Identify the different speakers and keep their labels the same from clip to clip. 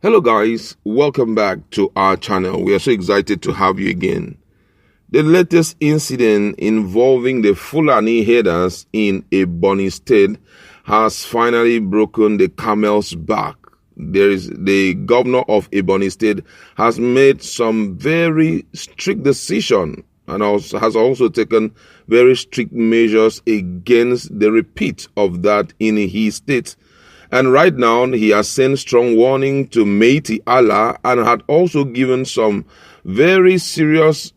Speaker 1: Hello guys, welcome back to our channel. We are so excited to have you again. The latest incident involving the Fulani herders in Ebonyi state has finally broken the camel's back. The governor of Ebonyi state has made some very strict decision and has also taken very strict measures against the repeat of that in his state. And right now, he has sent strong warning to Miyetti Allah and had also given some very serious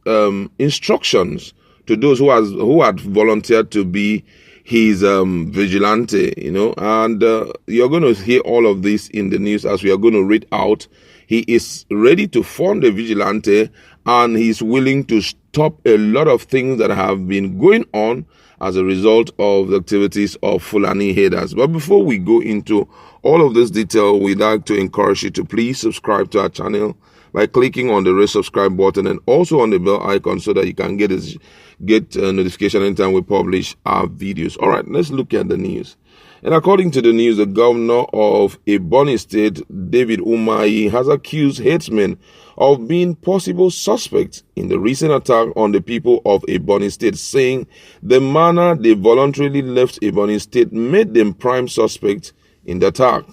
Speaker 1: instructions to those who had volunteered to be his vigilante, And you're going to hear all of this in the news as we are going to read out. He is ready to form the vigilante and he's willing to stop a lot of things that have been going on as a result of the activities of Fulani herders. But before we go into all of this detail, we'd like to encourage you to please subscribe to our channel by clicking on the red subscribe button and also on the bell icon so that you can get a notification anytime we publish our videos. All right, let's look at the news. And according to the news, the governor of Ebonyi State, David Umahi, has accused herdsmen of being possible suspects in the recent attack on the people of Ebonyi State, saying the manner they voluntarily left Ebonyi State made them prime suspects in the attack.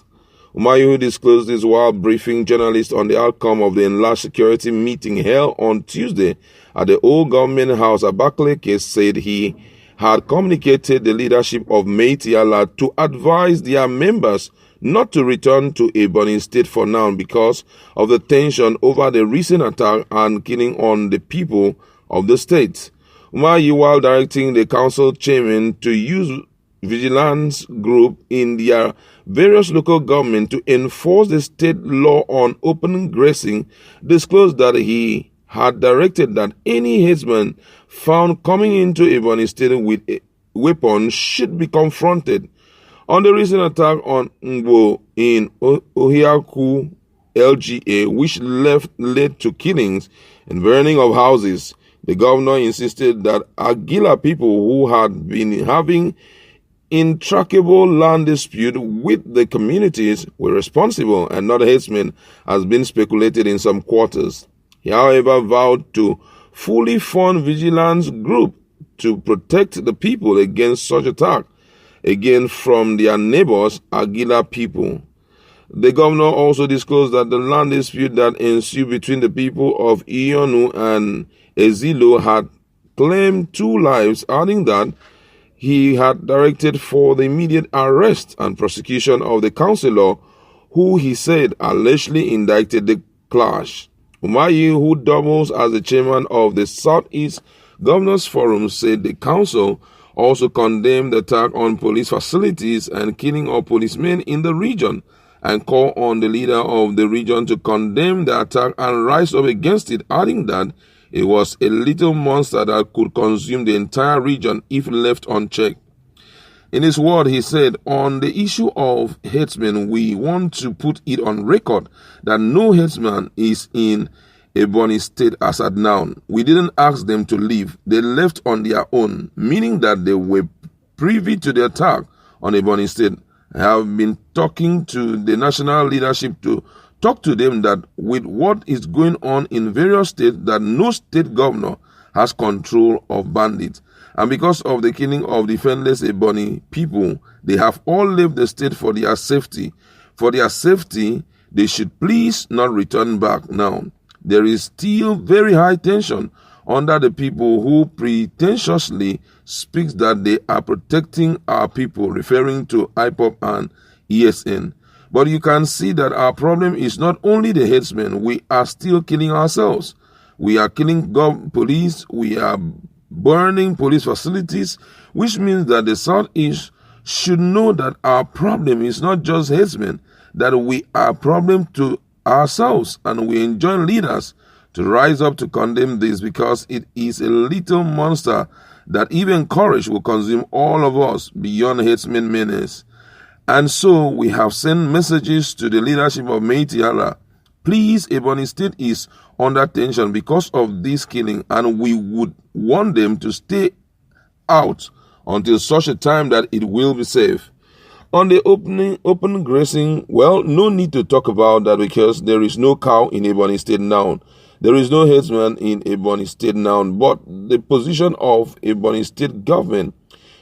Speaker 1: Umahi, who disclosed this while briefing journalists on the outcome of the enlarged security meeting held on Tuesday at the old government house at Abakaliki, said he had communicated the leadership of Miyetti Allah to advise their members not to return to Ebonyi State for now because of the tension over the recent attack and killing on the people of the state. Umahi, while directing the council chairman to use vigilance group in their various local government to enforce the state law on open grazing, disclosed that he had directed that any herdsman found coming into Ebonyi State with a weapon should be confronted. On the recent attack on Ngbo in Ohiaku, LGA, which led to killings and burning of houses, the governor insisted that Agila people who had been having intractable land dispute with the communities were responsible and not herdsmen, has been speculated in some quarters. He, however, vowed to fully fund vigilance group to protect the people against such attack, again from their neighbors, Agila people. The governor also disclosed that the land dispute that ensued between the people of Iyonu and Ezilo had claimed 2 lives, adding that he had directed for the immediate arrest and prosecution of the councillor who he said allegedly indicted the clash. Umahi, who doubles as the chairman of the Southeast Governors Forum, said the council also condemned the attack on police facilities and killing of policemen in the region and called on the leader of the region to condemn the attack and rise up against it, adding that it was a little monster that could consume the entire region if left unchecked. In his word, he said, on the issue of herdsmen, we want to put it on record that no herdsman is in Ebonyi State as at now. We didn't ask them to leave. They left on their own, meaning that they were privy to the attack on Ebonyi State. I have been talking to the national leadership to talk to them that with what is going on in various states, that no state governor has control of bandits. And because of the killing of defenseless Ebonyi people, they have all left the state for their safety. For their safety, they should please not return back now. There is still very high tension under the people who pretentiously speaks that they are protecting our people, referring to IPOP and ESN. But you can see that our problem is not only the herdsmen. We are still killing ourselves. We are killing police. We are burning police facilities, which means that the Southeast should know that our problem is not just herdsmen, that we are a problem to ourselves, and we enjoin leaders to rise up to condemn this because it is a little monster that even courage will consume all of us beyond herdsmen menace. And so we have sent messages to the leadership of Miyetti Allah. Please, Ebonyi State is under tension because of this killing, and we would want them to stay out until such a time that it will be safe. On the open grazing, well, no need to talk about that because there is no cow in Ebonyi State now. There is no herdsman in Ebonyi State now. But the position of Ebonyi State government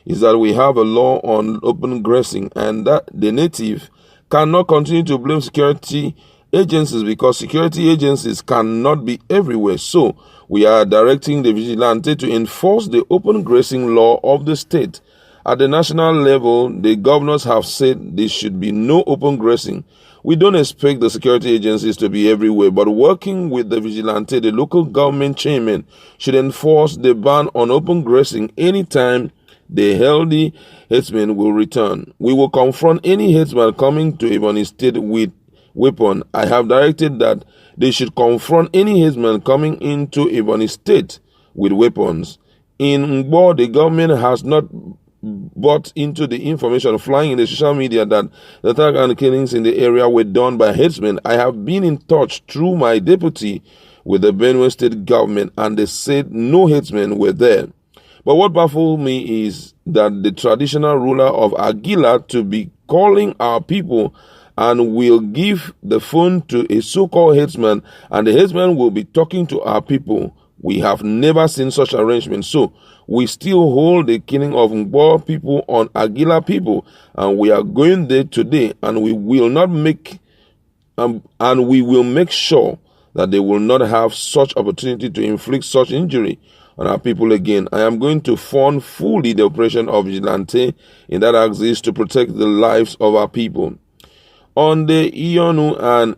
Speaker 1: is that we have a law on open grazing and that the native cannot continue to blame security agencies because security agencies cannot be everywhere. So we are directing the vigilante to enforce the open grazing law of the state. At the national level, the governors have said there should be no open grazing. We don't expect the security agencies to be everywhere, but working with the vigilante, the local government chairman should enforce the ban on open grazing anytime the healthy herdsmen will return. We will confront any herdsman coming to Ebonyi State with weapon. I have directed that they should confront any herdsman coming into Ebonyi State with weapons. In Ngbo, the government has not bought into the information flying in the social media that the attack and killings in the area were done by herdsmen. I have been in touch through my deputy with the Benue State government and they said no herdsmen were there. But what baffles me is that the traditional ruler of Agila to be calling our people and will give the phone to a so-called herdsman and the herdsman will be talking to our people. We have never seen such arrangement. So we still hold the killing of Ngbo people on Agila people, and we are going there today, and we will make sure that they will not have such opportunity to inflict such injury on our people again. I am going to fund fully the operation of vigilante in that axis to protect the lives of our people. On the Ionu and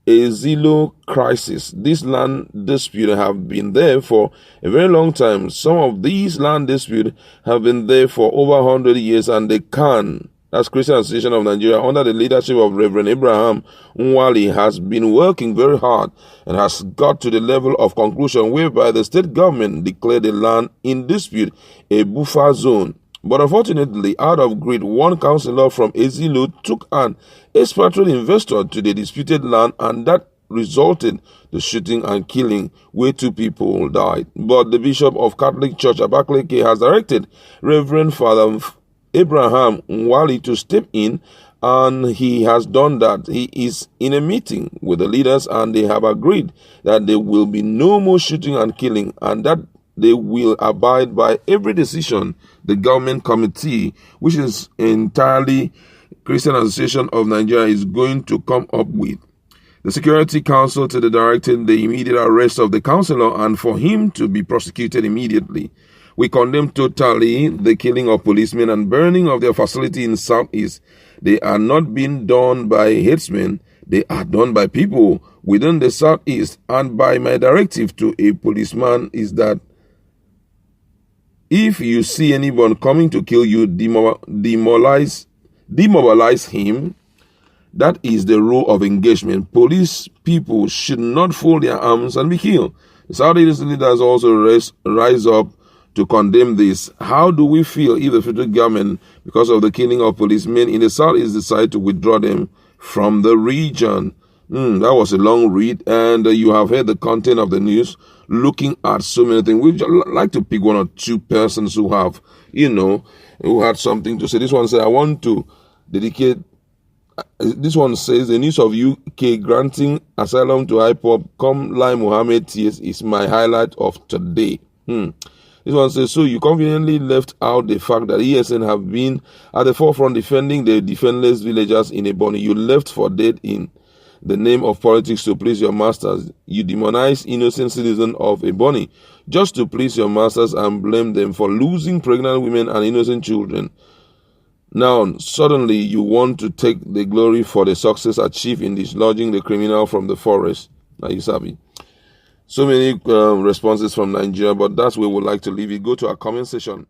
Speaker 1: Ezilo crisis, this land dispute have been there for a very long time. Some of these land disputes have been there for over 100 years, and they can, as Christian Association of Nigeria, under the leadership of Reverend Abraham Umahi, has been working very hard and has got to the level of conclusion whereby the state government declared the land in dispute a buffer zone. But unfortunately, out of greed, one councillor from Ezilo took an expatriate investor to the disputed land, and that resulted the shooting and killing where 2 people died. But the Bishop of Catholic Church Abakaliki has directed Reverend Father Abraham Nwali to step in, and he has done that. He is in a meeting with the leaders, and they have agreed that there will be no more shooting and killing, and that they will abide by every decision the government committee, which is entirely Christian Association of Nigeria, is going to come up with. The Security Council to the directed the immediate arrest of the councillor and for him to be prosecuted immediately. We condemn totally the killing of policemen and burning of their facility in Southeast. They are not being done by herdsmen. They are done by people within the Southeast. And by my directive to a policeman is that if you see anyone coming to kill you, demobilize him. That is the rule of engagement. Police people should not fold their arms and be killed. The Southeast leaders also rise up to condemn this. How do we feel if the federal government, because of the killing of policemen in the Southeast, decide to withdraw them from the region? That was a long read, and you have heard the content of the news, looking at so many things. We'd like to pick 1 or 2 persons who have, who had something to say. This one said, I want to dedicate, this one says, the news of UK granting asylum to IPOB, come Lai Mohammed TS is my highlight of today. This one says, so you conveniently left out the fact that ESN have been at the forefront defending the defenseless villagers in Ebonyi. You left for dead in the name of politics to please your masters. You demonize innocent citizens of Ebonyi just to please your masters and blame them for losing pregnant women and innocent children. Now, suddenly you want to take the glory for the success achieved in dislodging the criminal from the forest. Now you sabi. So many responses from Nigeria, but that's where we would like to leave it. Go to our comment section.